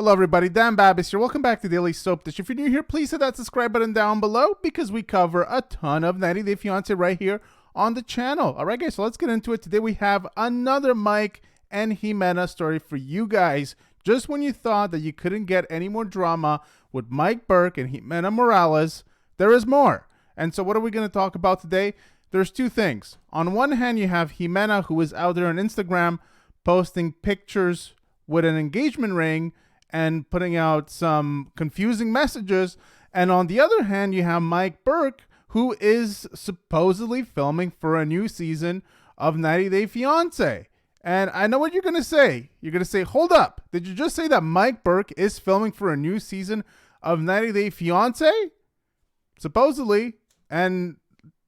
Hello everybody, Dan Babis here. Welcome back to Daily Soap Dish. If you're new here, please hit that subscribe button down below because we cover a ton of 90 Day Fiancé right here on the channel. Alright guys, so let's get into it. Today we have another Mike and Ximena story for you guys. Just when you thought that you couldn't get any more drama with Mike Burke and Ximena Morales, there is more. And so what are we going to talk about today? There's two things. On one hand, you have Ximena, who is out there on Instagram posting pictures with an engagement ring and putting out some confusing messages. And on the other hand, you have Mike Burke, who is supposedly filming for a new season of 90 Day Fiancé. And I know what you're going to say. You're going to say, hold up. Did you just say that Mike Burke is filming for a new season of 90 Day Fiancé? Supposedly. And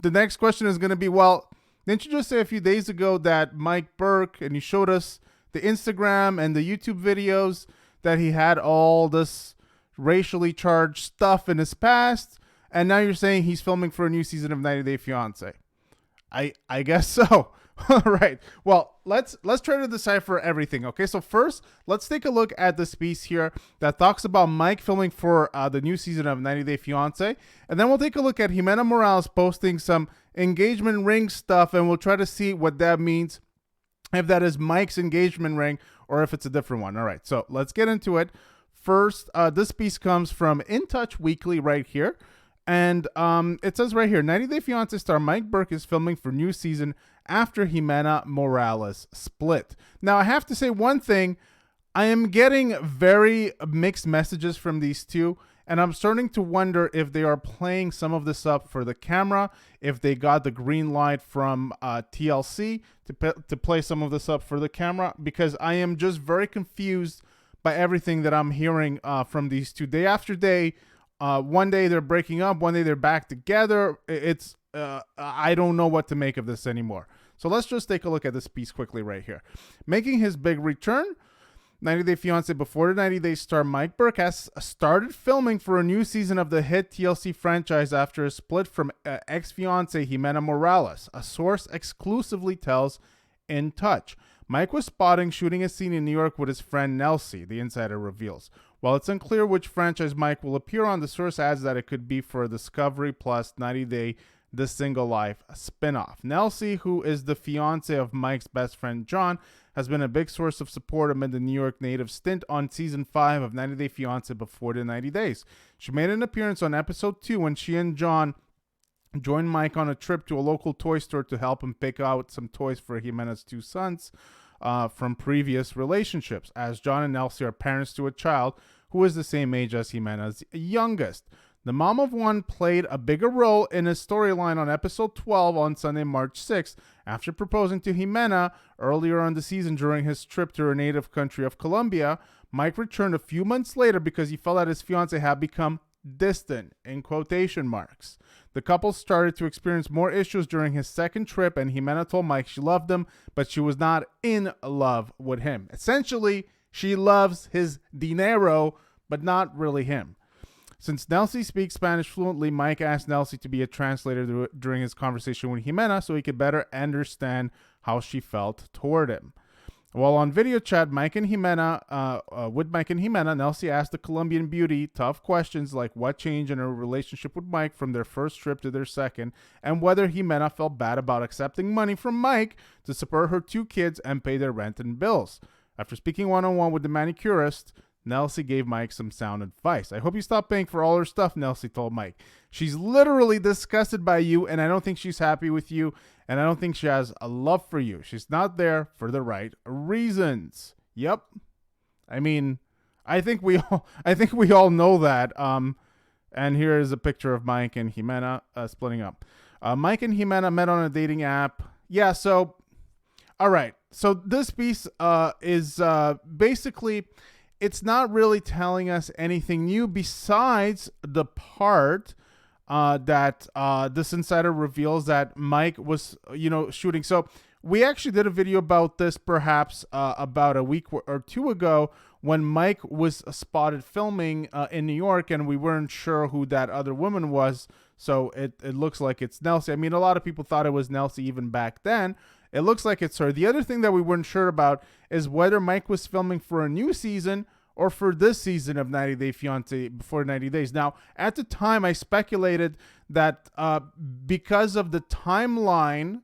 the next question is going to be, well, didn't you just say a few days ago that Mike Burke, and you showed us the Instagram and the YouTube videos, that he had all this racially charged stuff in his past, and now you're saying he's filming for a new season of 90 Day Fiancé. I guess so. All right. Well, let's try to decipher everything. Okay. So first, let's take a look at this piece here that talks about Mike filming for the new season of 90 Day Fiancé, and then we'll take a look at Ximena Morales posting some engagement ring stuff, and we'll try to see what that means, if that is Mike's engagement ring or if it's a different one. All right, so let's get into it. First, this piece comes from In Touch Weekly right here. And it says right here, 90 Day Fiancé star Mike Burke is filming for new season after Ximena Morales split. Now, I have to say one thing. I am getting very mixed messages from these two, and I'm starting to wonder if they are playing some of this up for the camera, if they got the green light from TLC to play some of this up for the camera, because I am just very confused by everything that I'm hearing from these two day after day. One day they're breaking up, one day they're back together. It's I don't know what to make of this anymore. So let's just take a look at this piece quickly right here. Making his big return, 90 Day Fiancé before the 90 Day star Mike Burke has started filming for a new season of the hit TLC franchise after a split from ex-fiancée Ximena Morales. A source exclusively tells In Touch. Mike was spotting shooting a scene in New York with his friend Nelsie, the insider reveals. While it's unclear which franchise Mike will appear on, the source adds that it could be for a Discovery Plus 90 Day The Single Life spinoff. Nelsie, who is the fiancé of Mike's best friend John, has been a big source of support amid the New York native stint on season 5 of 90 Day Fiancé before the 90 days. She made an appearance on episode 2 when she and John joined Mike on a trip to a local toy store to help him pick out some toys for Ximena's two sons from previous relationships, as John and Nelsie are parents to a child who is the same age as Ximena's youngest. The mom of one played a bigger role in his storyline on episode 12 on Sunday, March 6th, after proposing to Ximena earlier on the season during his trip to her native country of Colombia. Mike returned a few months later because he felt that his fiancée had become distant, in quotation marks. The couple started to experience more issues during his second trip, and Ximena told Mike she loved him, but she was not in love with him. Essentially, she loves his dinero, but not really him. Since Nelsie speaks Spanish fluently, Mike asked Nelsie to be a translator during his conversation with Ximena so he could better understand how she felt toward him. While on video chat, with Mike and Ximena, Nelsie asked the Colombian beauty tough questions like what changed in her relationship with Mike from their first trip to their second, and whether Ximena felt bad about accepting money from Mike to support her two kids and pay their rent and bills. After speaking one-on-one with the manicurist, Nelsie gave Mike some sound advice. I hope you stop paying for all her stuff, Nelsie told Mike. She's literally disgusted by you, and I don't think she's happy with you, and I don't think she has a love for you. She's not there for the right reasons. Yep. I mean, I think we all know that. And here is a picture of Mike and Ximena splitting up. Mike and Ximena met on a dating app. Yeah, so all right. So this piece is basically, it's not really telling us anything new besides the part that this insider reveals that Mike was, shooting. So we actually did a video about this perhaps about a week or two ago when Mike was spotted filming in New York, and we weren't sure who that other woman was. So it looks like it's Nelsie. I mean, a lot of people thought it was Nelsie even back then. It looks like it's her. The other thing that we weren't sure about is whether Mike was filming for a new season or for this season of 90 Day Fiancé before 90 days. Now, at the time, I speculated that because of the timeline,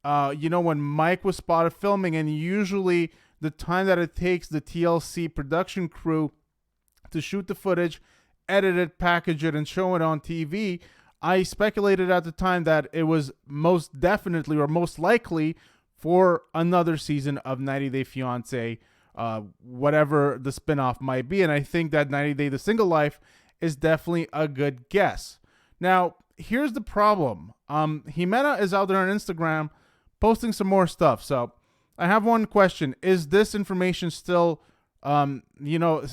when Mike was spotted filming, and usually the time that it takes the TLC production crew to shoot the footage, edit it, package it, and show it on TV, I speculated at the time that it was most definitely or most likely for another season of 90 Day Fiancé, whatever the spinoff might be. And I think that 90 Day The Single Life is definitely a good guess. Now, here's the problem. Ximena is out there on Instagram posting some more stuff. So I have one question. Is this information still,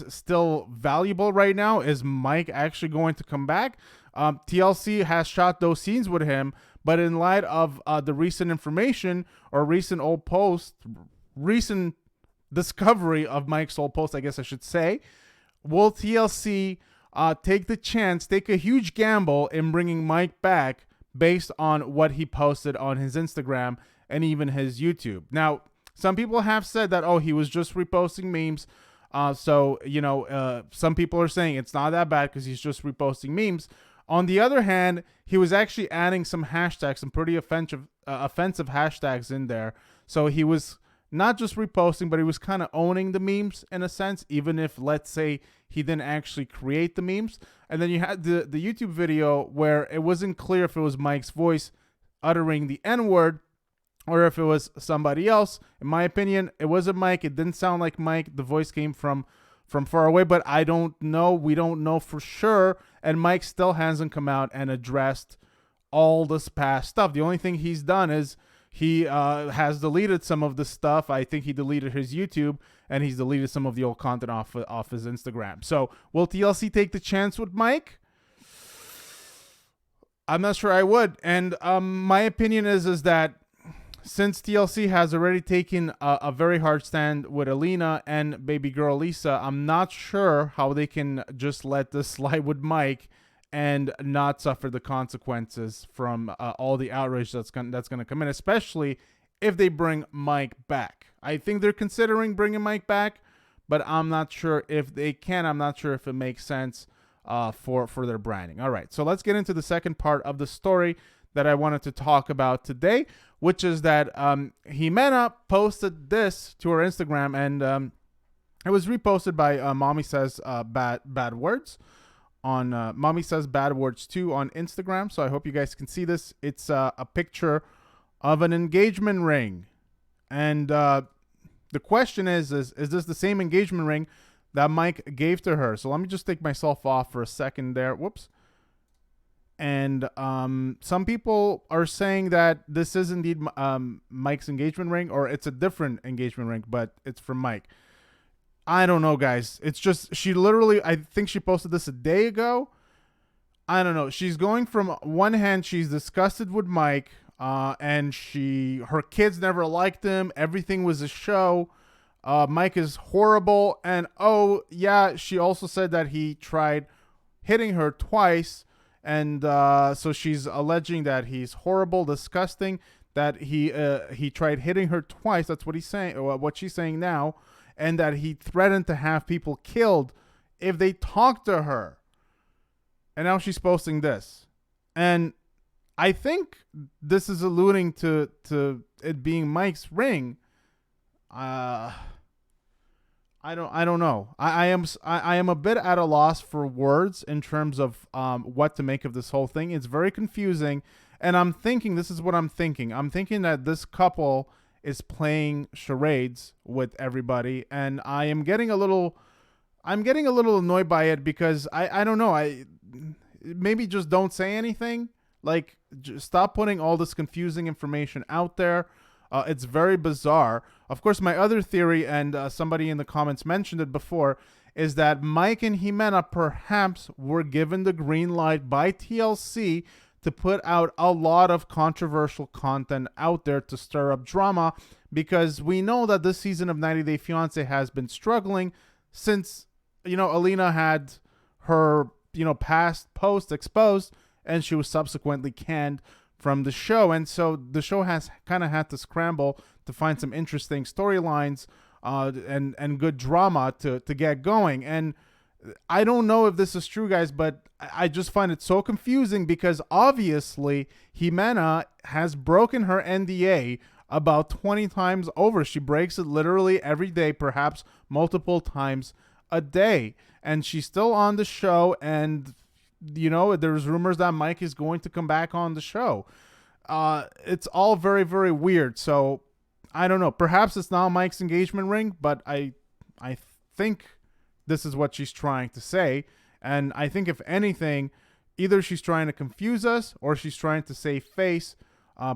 still valuable right now? Is Mike actually going to come back? TLC has shot those scenes with him, but in light of the recent information or recent discovery of Mike's old post, I guess I should say, will TLC take a huge gamble in bringing Mike back based on what he posted on his Instagram and even his YouTube? Now, some people have said that, he was just reposting memes. Some people are saying it's not that bad because he's just reposting memes. On the other hand, he was actually adding some hashtags, some pretty offensive hashtags in there. So he was not just reposting, but he was kind of owning the memes in a sense, even if, let's say, he didn't actually create the memes. And then you had the YouTube video where it wasn't clear if it was Mike's voice uttering the N-word or if it was somebody else. In my opinion, it wasn't Mike. It didn't sound like Mike. The voice came from far away, but I don't know. We don't know for sure. And Mike still hasn't come out and addressed all this past stuff. The only thing he's done is he has deleted some of the stuff. I think he deleted his YouTube, and he's deleted some of the old content off his Instagram. So will TLC take the chance with Mike? I'm not sure I would. And my opinion is that since TLC has already taken a very hard stand with Alina and baby girl Lisa, I'm not sure how they can just let this slide with Mike and not suffer the consequences from all the outrage that's going to come in, especially if they bring Mike back. I think they're considering bringing Mike back, but I'm not sure if they can. I'm not sure if it makes sense for their branding. All right, so let's get into the second part of the story that I wanted to talk about today, which is that Ximena posted this to her Instagram, and it was reposted by Mommy Says Bad Words on Mommy Says Bad Words 2 on Instagram. So I hope you guys can see this. It's a picture of an engagement ring, and the question is this the same engagement ring that Mike gave to her? So let me just take myself off for a second there. Whoops. And some people are saying that this is indeed Mike's engagement ring, or it's a different engagement ring, but it's from Mike. I don't know, guys. It's just, she literally, I think she posted this a day ago. I don't know. She's going from one hand, she's disgusted with Mike, and her kids never liked him. Everything was a show. Mike is horrible. And she also said that he tried hitting her twice. And so she's alleging that he's horrible, disgusting, that he tried hitting her twice. That's what he's saying, what she's saying now, and that he threatened to have people killed if they talk to her. And now she's posting this. And I think this is alluding to it being Mike's ring. I don't know. I am a bit at a loss for words in terms of what to make of this whole thing. It's very confusing, and I'm thinking, this is what I'm thinking. I'm thinking that this couple is playing charades with everybody, and I'm getting a little annoyed by it because I don't know. Maybe just don't say anything. Like, just stop putting all this confusing information out there. It's very bizarre. Of course, my other theory, and somebody in the comments mentioned it before, is that Mike and Ximena perhaps were given the green light by TLC to put out a lot of controversial content out there to stir up drama, because we know that this season of 90 Day Fiancé has been struggling since, Alina had her, past post exposed, and she was subsequently canned from the show. And so the show has kind of had to scramble to find some interesting storylines and good drama to get going. And I don't know if this is true, guys, but I just find it so confusing because obviously Ximena has broken her NDA about 20 times over. She breaks it literally every day, perhaps multiple times a day. And she's still on the show. And, you know, there's rumors that Mike is going to come back on the show. It's all very, very weird. So I don't know. Perhaps it's not Mike's engagement ring, but I think this is what she's trying to say. And I think if anything, either she's trying to confuse us or she's trying to save face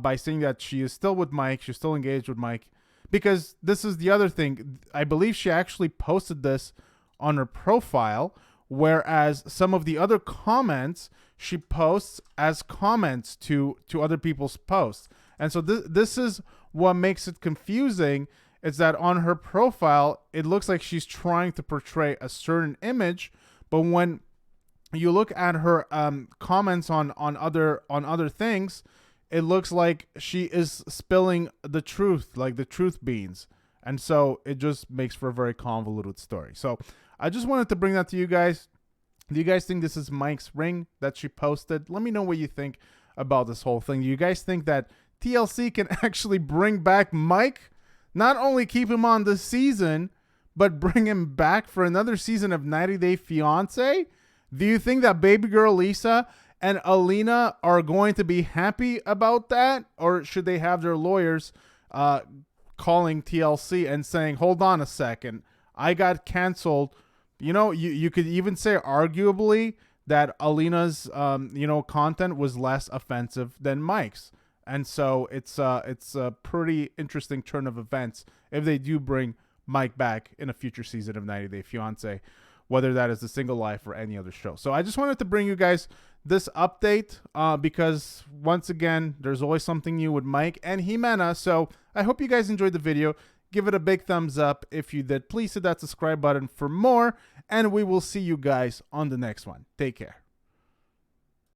by saying that she is still with Mike. She's still engaged with Mike. Because this is the other thing. I believe she actually posted this on her profile, whereas some of the other comments she posts as comments to other people's posts. And so this is what makes it confusing, is that on her profile, it looks like she's trying to portray a certain image, but when you look at her comments on other things, it looks like she is spilling the truth, like the truth beans. And so it just makes for a very convoluted story. So I just wanted to bring that to you guys. Do you guys think this is Mike's ring that she posted? Let me know what you think about this whole thing. Do you guys think that TLC can actually bring back Mike? Not only keep him on this season, but bring him back for another season of 90 Day Fiancé? Do you think that baby girl Lisa and Alina are going to be happy about that? Or should they have their lawyers calling TLC and saying, hold on a second, I got canceled. You know, you could even say arguably that Alina's content was less offensive than Mike's. And so it's a pretty interesting turn of events if they do bring Mike back in a future season of 90 Day Fiancé, whether that is The Single Life or any other show. So I just wanted to bring you guys this update because, once again, there's always something new with Mike and Ximena. So I hope you guys enjoyed the video. Give it a big thumbs up if you did. Please hit that subscribe button for more, and we will see you guys on the next one. Take care.